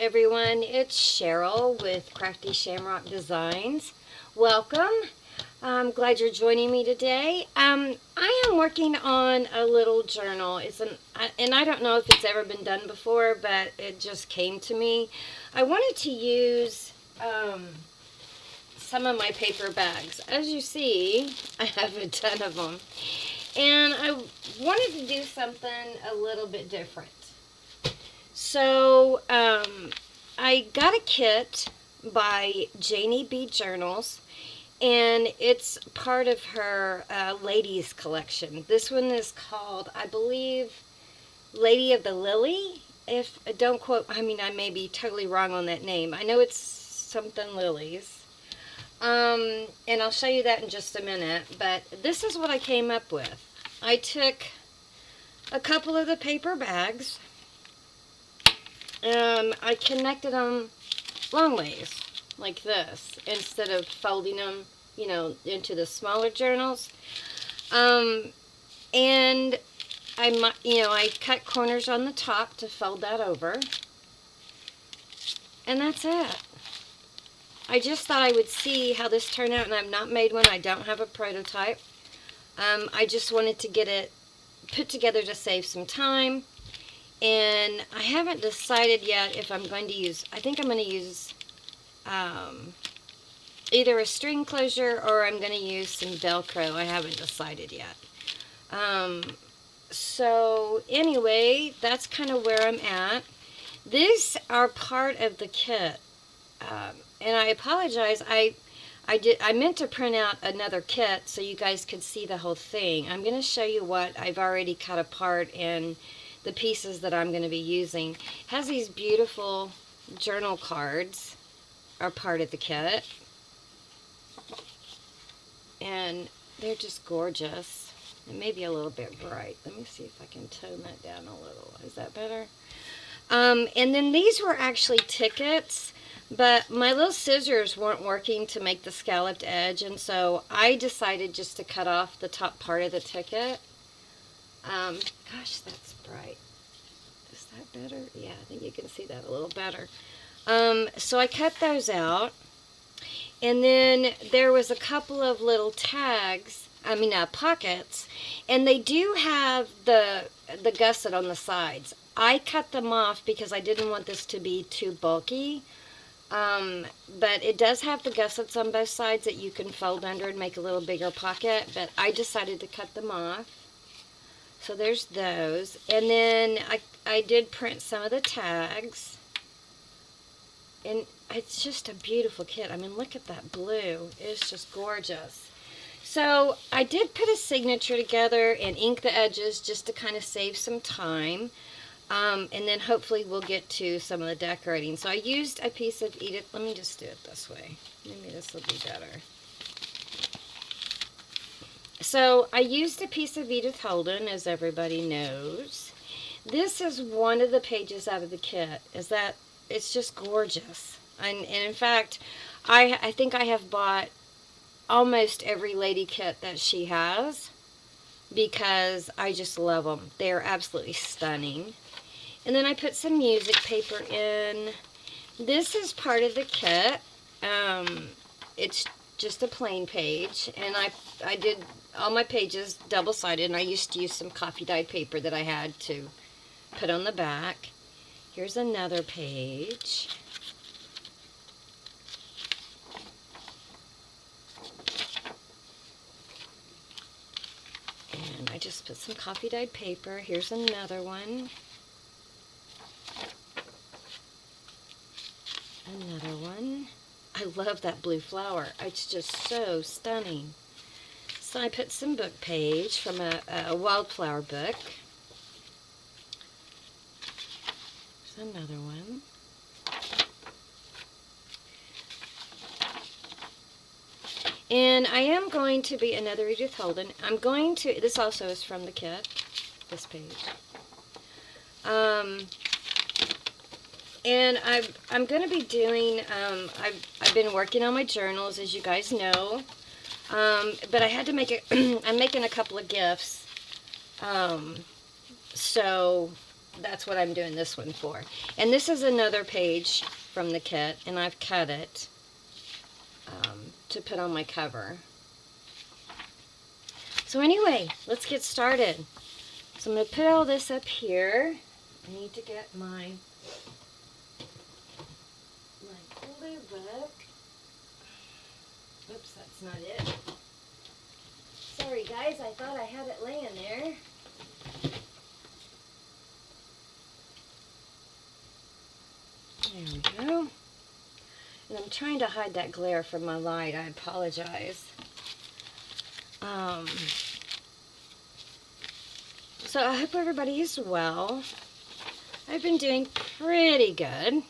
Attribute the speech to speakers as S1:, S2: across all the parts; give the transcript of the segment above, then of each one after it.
S1: everyone, it's Cheryl with Crafty Shamrock Designs. Welcome. I'm glad you're joining me today. I am working on a little journal. And I don't know if it's ever been done before, but it just came to me. I wanted to use some of my paper bags. As you see, I have a ton of them. And I wanted to do something a little bit different. So, I got a kit by Janeybjournals, and it's part of her ladies collection. This one is called, I believe, Lady of the Lily. If don't quote, I may be totally wrong on that name. I know it's something lilies. And I'll show you that in just a minute. But this is what I came up with. I took a couple of the paper bags. I connected them long ways, like this, instead of folding them, into the smaller journals. And I cut corners on the top to fold that over. And that's it. I just thought I would see how this turned out, and I've not made one. I don't have a prototype. I just wanted to get it put together to save some time. And I haven't decided yet if I'm going to use, I think I'm going to use either a string closure or I'm going to use some Velcro. I haven't decided yet. So anyway, that's kind of where I'm at. These are part of the kit. And I apologize, I meant to print out another kit so you guys could see the whole thing. I'm going to show you what I've already cut apart and the pieces that I'm going to be using. It has these beautiful journal cards are part of the kit. And they're just gorgeous. It may be a little bit bright. Let me see if I can tone that down a little. Is that better? And then these were actually tickets, but my little scissors weren't working to make the scalloped edge, and so I decided just to cut off the top part of the ticket. Gosh, that's bright. Is that better? Yeah, I think you can see that a little better. So I cut those out. And then there was a couple of little tags, pockets. And they do have the gusset on the sides. I cut them off because I didn't want this to be too bulky. But it does have the gussets on both sides that you can fold under and make a little bigger pocket. But I decided to cut them off. So there's those. And then I did print some of the tags. And it's just a beautiful kit. Look at that blue. It's just gorgeous. So I did put a signature together and ink the edges just to kind of save some time. And then hopefully we'll get to some of the decorating. So I used a piece of Edith. Let me just do it this way. Maybe this will be better. So I used a piece of Edith Holden, as everybody knows. This is one of the pages out of the kit. It's just gorgeous. And in fact, I think I have bought almost every lady kit that she has because I just love them. They are absolutely stunning. And then I put some music paper in. This is part of the kit. It's just a plain page, and I did all my pages double-sided, and I used to use some coffee-dyed paper that I had to put on the back. Here's another page. And I just put some coffee-dyed paper. Here's another one. Another one. I love that blue flower. It's just so stunning. So I put some book page from a wildflower book. There's another one. And I am going to be another Edith Holden. This also is from the kit, this page. And I'm going to be doing, I've been working on my journals, as you guys know. But I had to make I'm making a couple of gifts. So that's what I'm doing this one for. And this is another page from the kit, and I've cut it to put on my cover. So anyway, let's get started. So I'm going to put all this up here. I need to get my blue book. Oops, that's not it. Sorry guys, I thought I had it laying there. There we go. And I'm trying to hide that glare from my light. I apologize. So I hope everybody is well. I've been doing pretty good.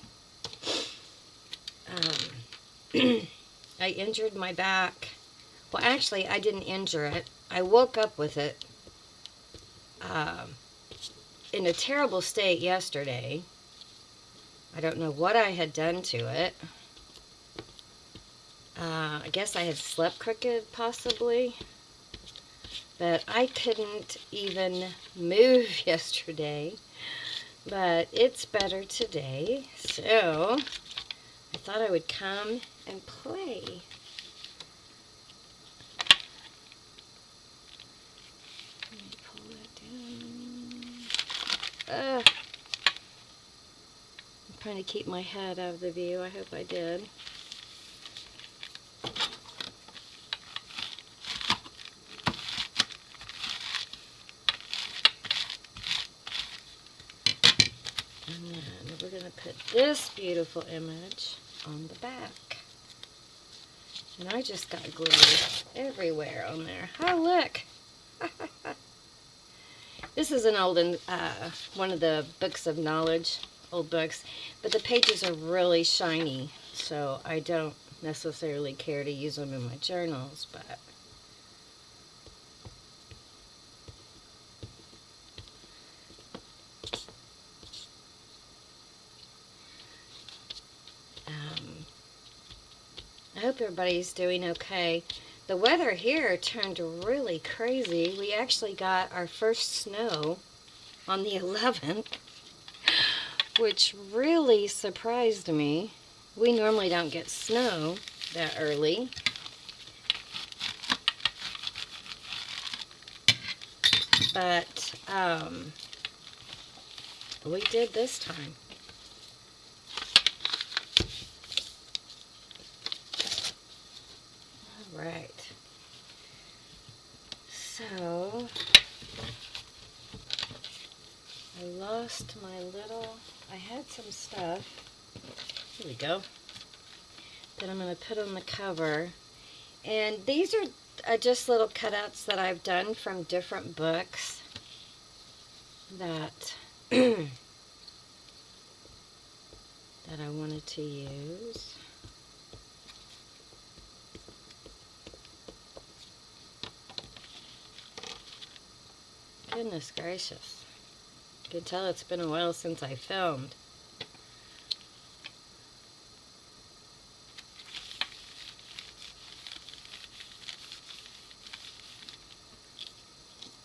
S1: I injured my back. Well, actually, I didn't injure it. I woke up with it in a terrible state yesterday. I don't know what I had done to it. I guess I had slept crooked, possibly. But I couldn't even move yesterday. But it's better today. So I thought I would come and play. Let me pull that down. I'm trying to keep my head out of the view. I hope I did. And then we're going to put this beautiful image on the back. And I just got glue everywhere on there. Oh, look! This is an old one of the books of knowledge, old books, but the pages are really shiny, so I don't necessarily care to use them in my journals, but I hope everybody's doing okay. The weather here turned really crazy. We actually got our first snow on the 11th, which really surprised me. We normally don't get snow that early. But we did this time. All right. So I lost my little, I had some stuff, here we go, that I'm going to put on the cover. And these are just little cutouts that I've done from different books that that I wanted to use. Goodness gracious. You can tell it's been a while since I filmed.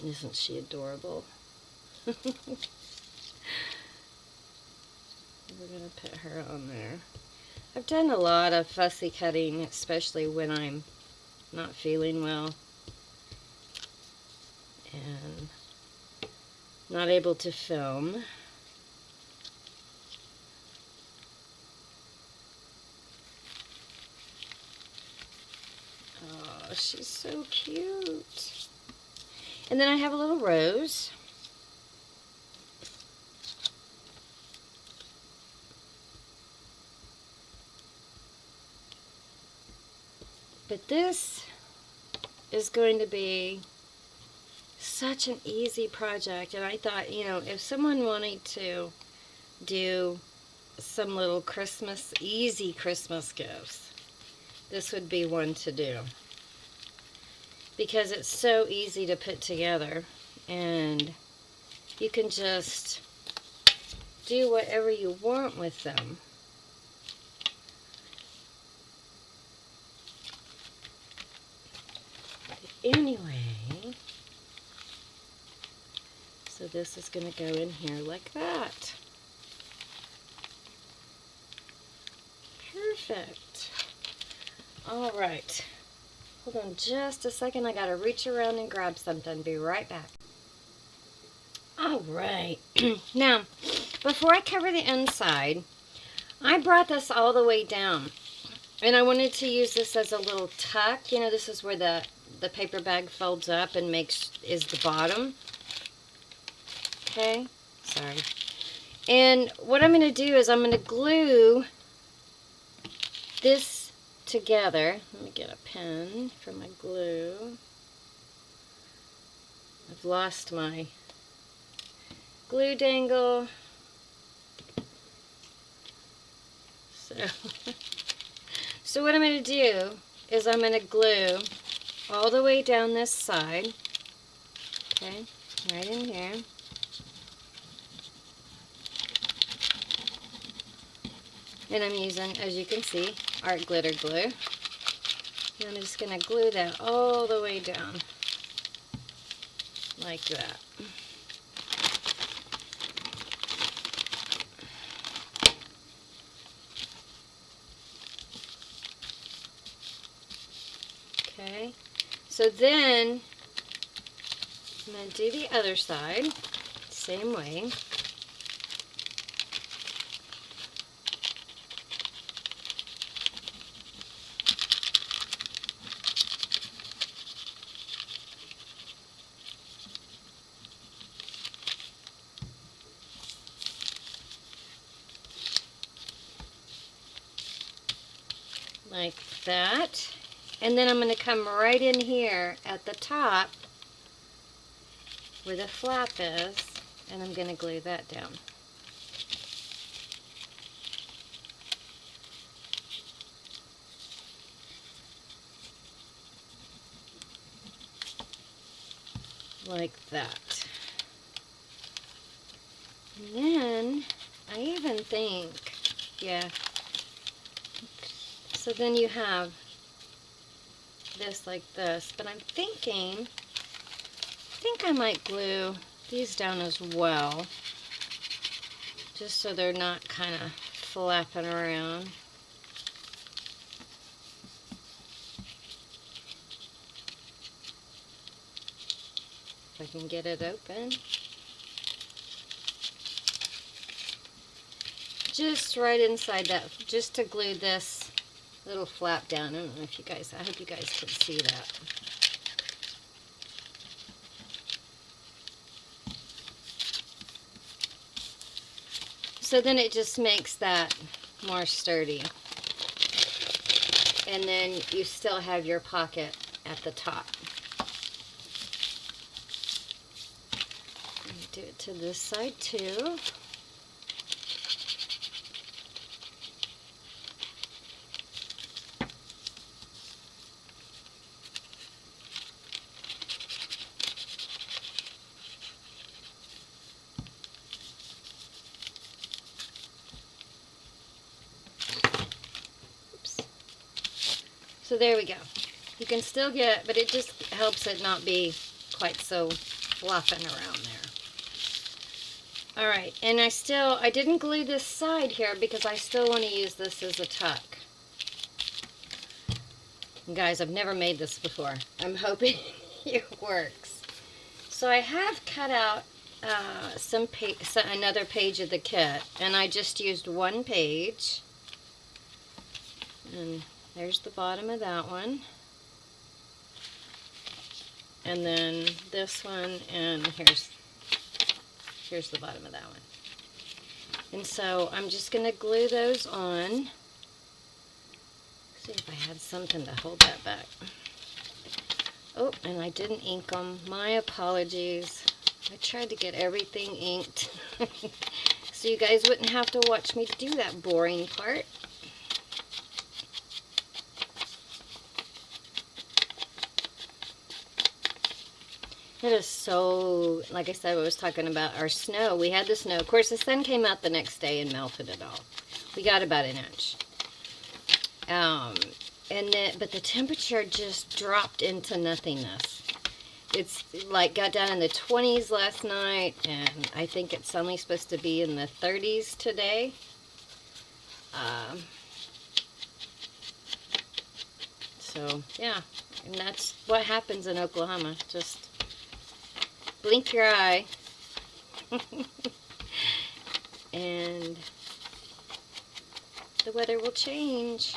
S1: Isn't she adorable? We're going to put her on there. I've done a lot of fussy cutting, especially when I'm not feeling well and not able to film. Oh, she's so cute. And then I have a little rose. But this is going to be such an easy project, and I thought, you know, if someone wanted to do some little Christmas, easy Christmas gifts, this would be one to do. Because it's so easy to put together, and you can just do whatever you want with them. Anyway, so So this is going to go in here like that. Perfect. All right. Hold on just a second. I got to reach around and grab something. Be right back. All right. Now, before I cover the inside, I brought this all the way down. And I wanted to use this as a little tuck. You know, this is where the paper bag folds up and is the bottom. Okay. Sorry. And what I'm going to do is I'm going to glue this together. Let me get a pen for my glue. I've lost my glue dangle. So what I'm going to do is I'm going to glue all the way down this side. Okay, right in here. And I'm using, as you can see, art glitter glue. And I'm just going to glue that all the way down. Like that. Okay, so then I'm going to do the other side, same way. Like that. And then I'm going to come right in here at the top where the flap is, and I'm going to glue that down. Like that. And then I even think, yeah, so then you have this like this, but I think I might glue these down as well, just so they're not kind of flapping around. If I can get it open. Just right inside that, just to glue this little flap down. I don't know if you guys, I hope you guys can see that. So then it just makes that more sturdy. And then you still have your pocket at the top. Do it to this side too. So there we go. You can still get, but it just helps it not be quite so fluffing around there. All right, and I didn't glue this side here because I still want to use this as a tuck. And guys, I've never made this before. I'm hoping it works. So I have cut out another page of the kit, and I just used one page. And there's the bottom of that one. And then this one, and here's the bottom of that one. And so I'm just going to glue those on. See if I had something to hold that back. Oh, and I didn't ink them. My apologies. I tried to get everything inked so you guys wouldn't have to watch me do that boring part. It is so, like I said, I was talking about our snow. We had the snow. Of course, the sun came out the next day and melted it all. We got about an inch. But the temperature just dropped into nothingness. it's like got down in the 20s last night, and I think it's only supposed to be in the 30s today. So yeah, and that's what happens in Oklahoma. Just blink your eye and the weather will change.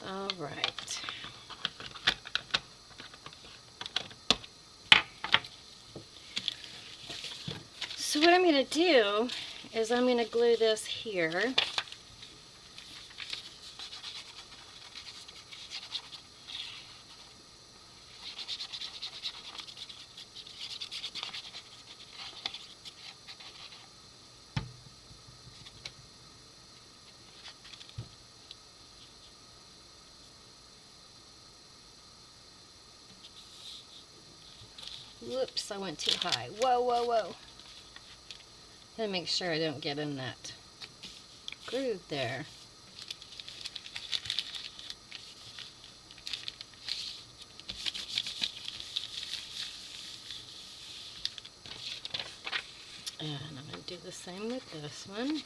S1: All right. So what I'm going to do is I'm going to glue this here. Whoops, I went too high. Whoa, whoa, whoa. Gotta make sure I don't get in that groove there. And I'm going to do the same with this one.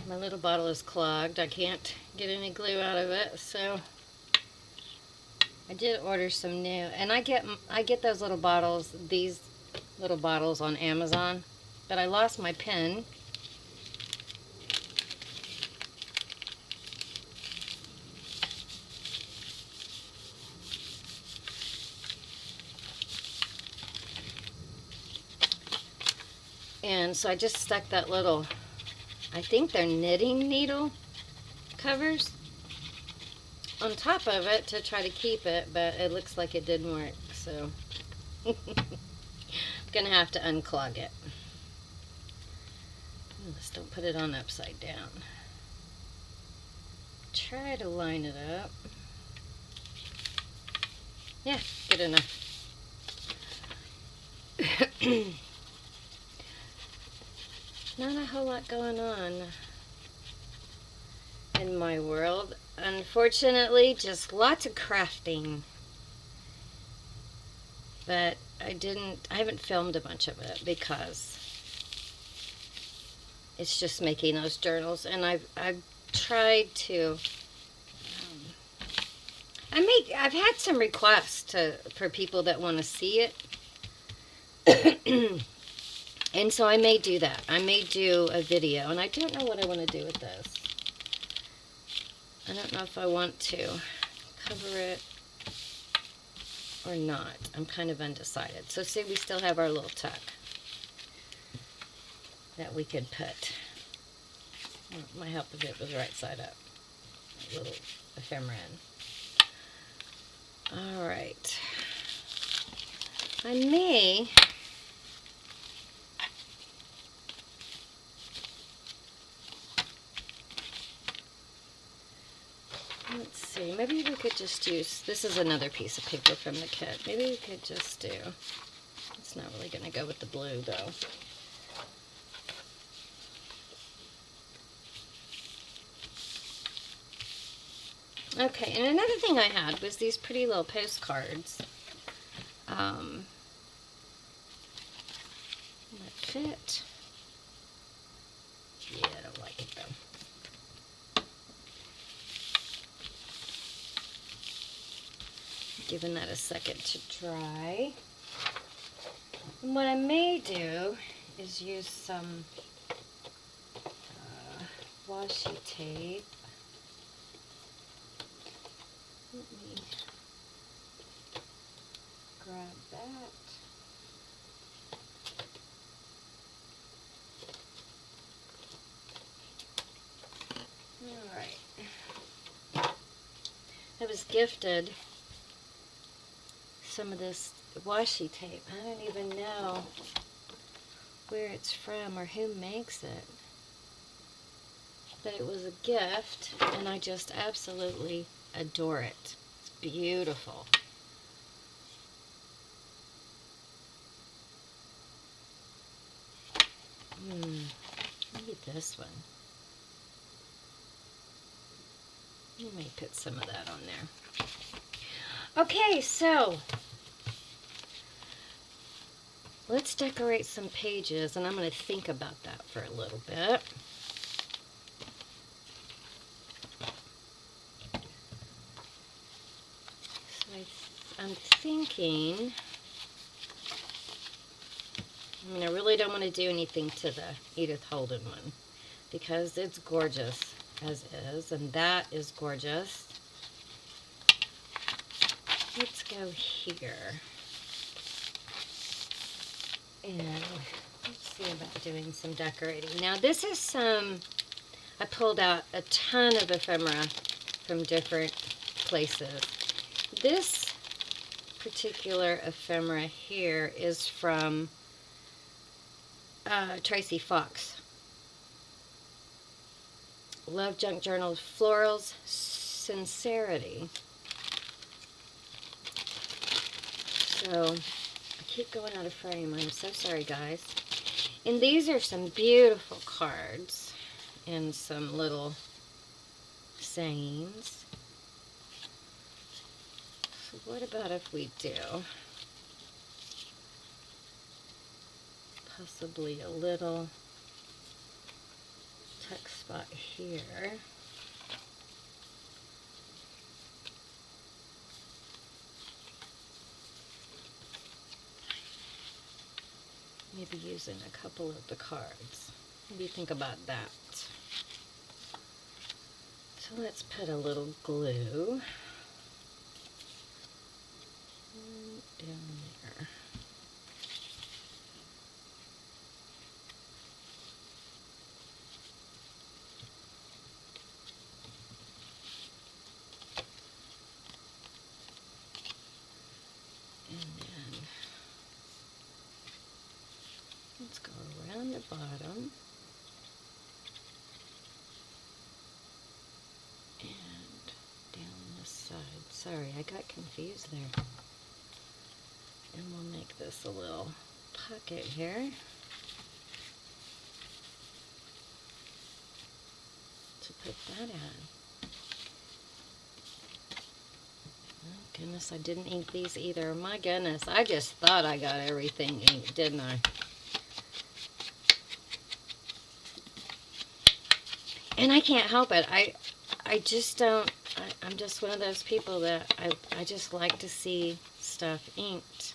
S1: My little bottle is clogged. I can't get any glue out of it, so I did order some new. And I get those little bottles, these little bottles on Amazon, but I lost my pen. And so I just stuck that little, I think they're knitting needle covers on top of it to try to keep it, but it looks like it didn't work, so I'm gonna have to unclog it. Just don't put it on upside down. Try to line it up. Yeah, good enough. Not a whole lot going on in my world. Unfortunately, just lots of crafting. But I haven't filmed a bunch of it because it's just making those journals, and I've tried to I've had some requests for people that want to see it. And so I may do that. I may do a video, and I don't know what I want to do with this. I don't know if I want to cover it or not. I'm kind of undecided. So see, we still have our little tuck that we could put. Well, it might help if it was right side up. A little ephemera in. All right. I may... Let's see, maybe we could just use, this is another piece of paper from the kit. Maybe we could just do, it's not really going to go with the blue though. Okay, and another thing I had was these pretty little postcards. That fit. Yeah, I don't like it though. Giving that a second to dry. And what I may do is use some washi tape. Let me grab that. All right. I was gifted some of this washi tape. I don't even know where it's from or who makes it. that it was a gift, and I just absolutely adore it. It's beautiful. Maybe this one. You may put some of that on there. Okay, so let's decorate some pages, and I'm going to think about that for a little bit. So I'm thinking, I really don't want to do anything to the Edith Holden one because it's gorgeous as is, and that is gorgeous. Let's go here. And let's see about doing some decorating. Now this is I pulled out a ton of ephemera from different places. This particular ephemera here is from Tracy Fox. Love Junk Journals Florals Sincerity. So I keep going out of frame. I'm so sorry, guys. And these are some beautiful cards and some little sayings. So what about if we do possibly a little text spot here. Maybe using a couple of the cards. What do you think about that? So let's put a little glue down there. And then let's go around the bottom and down the side. Sorry, I got confused there. And we'll make this a little pocket here to put that in. Oh goodness, I didn't ink these either. My goodness, I just thought I got everything inked, didn't I? And I can't help it. I just don't, I'm just one of those people that I just like to see stuff inked.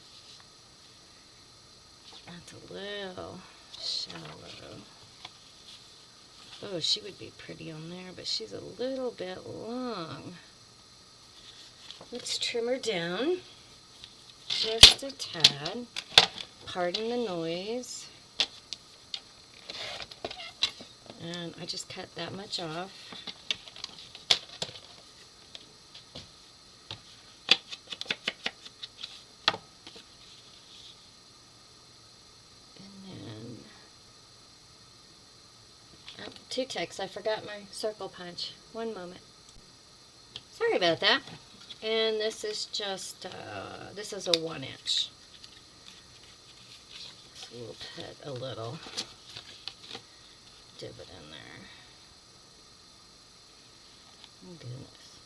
S1: That's a little shallow. Oh, she would be pretty on there, but she's a little bit long. Let's trim her down just a tad. Pardon the noise. And I just cut that much off. Two ticks. I forgot my circle punch. One moment. Sorry about that. And this is just, this is a 1-inch. So we'll put a little divot in there. Oh goodness.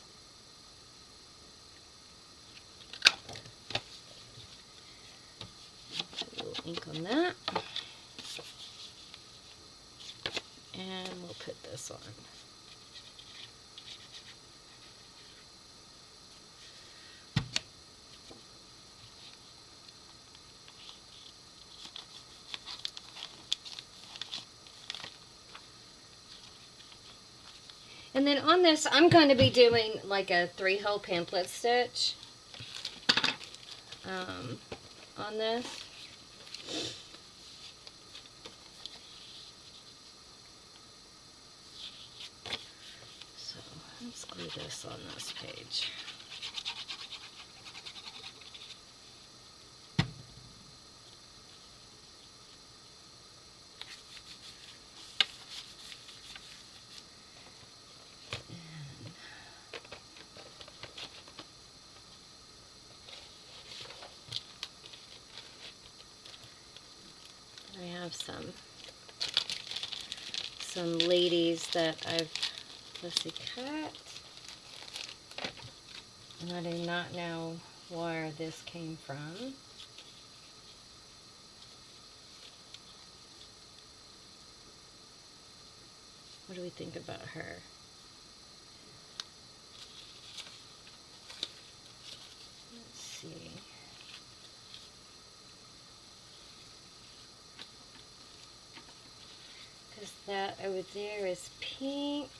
S1: Put a little ink on that. And we'll put this on. And then on this, I'm going to be doing like a 3-hole pamphlet stitch on this. Let's glue this on this page. some ladies that I've fussy cut. And I do not know where this came from. What do we think about her? Let's see. Because that over there is pink.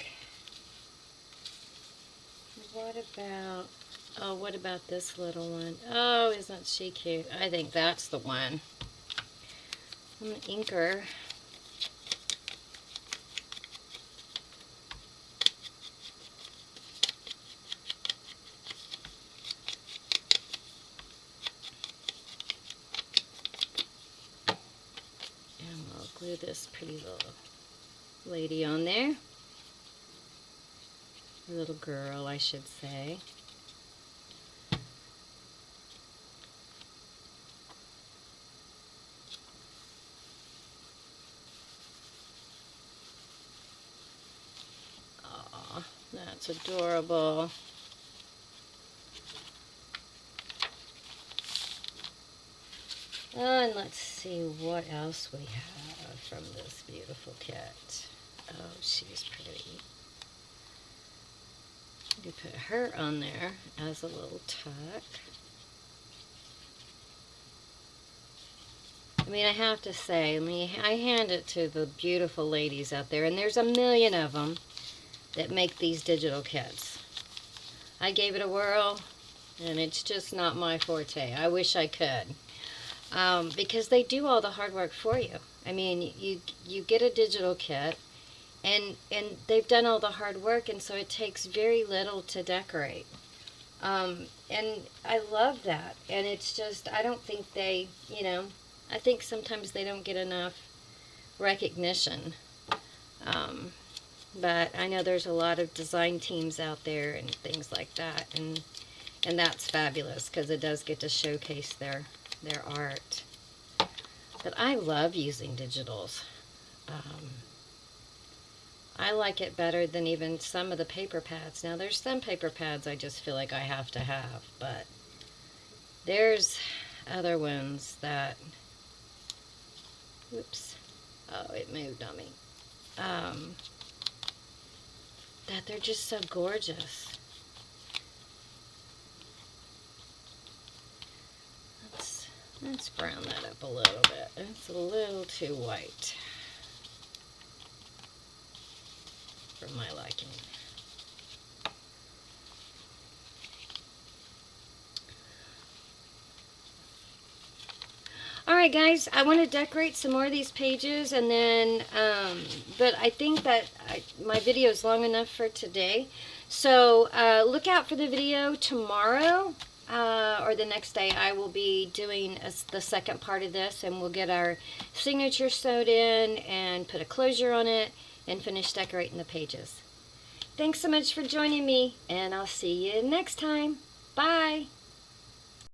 S1: What about this little one? Oh, isn't she cute? I think that's the one. I'm an inker. And I'll glue this pretty little lady on there. Little girl, I should say. Aw, that's adorable. And let's see what else we have from this beautiful kit. Oh, she's pretty. You put her on there as a little tuck. I mean, I have to say, I hand it to the beautiful ladies out there, and there's a million of them that make these digital kits. I gave it a whirl, and it's just not my forte. I wish I could, because they do all the hard work for you. I mean, you get a digital kit, and they've done all the hard work, and so it takes very little to decorate. And I love that, and it's just, I don't think they, I think sometimes they don't get enough recognition. But I know there's a lot of design teams out there and things like that, and that's fabulous because it does get to showcase their art. But I love using digitals. I like it better than even some of the paper pads. Now, there's some paper pads I just feel like I have to have, but there's other ones that, oops, oh, it moved on me, that they're just so gorgeous. Let's brown that up a little bit. It's a little too white for my liking. Alright guys, I want to decorate some more of these pages, and then, but I think that my video is long enough for today. So look out for the video tomorrow, or the next day. I will be doing the second part of this, and we'll get our signature sewed in and put a closure on it and finish decorating the pages. Thanks so much for joining me, and I'll see you next time. Bye!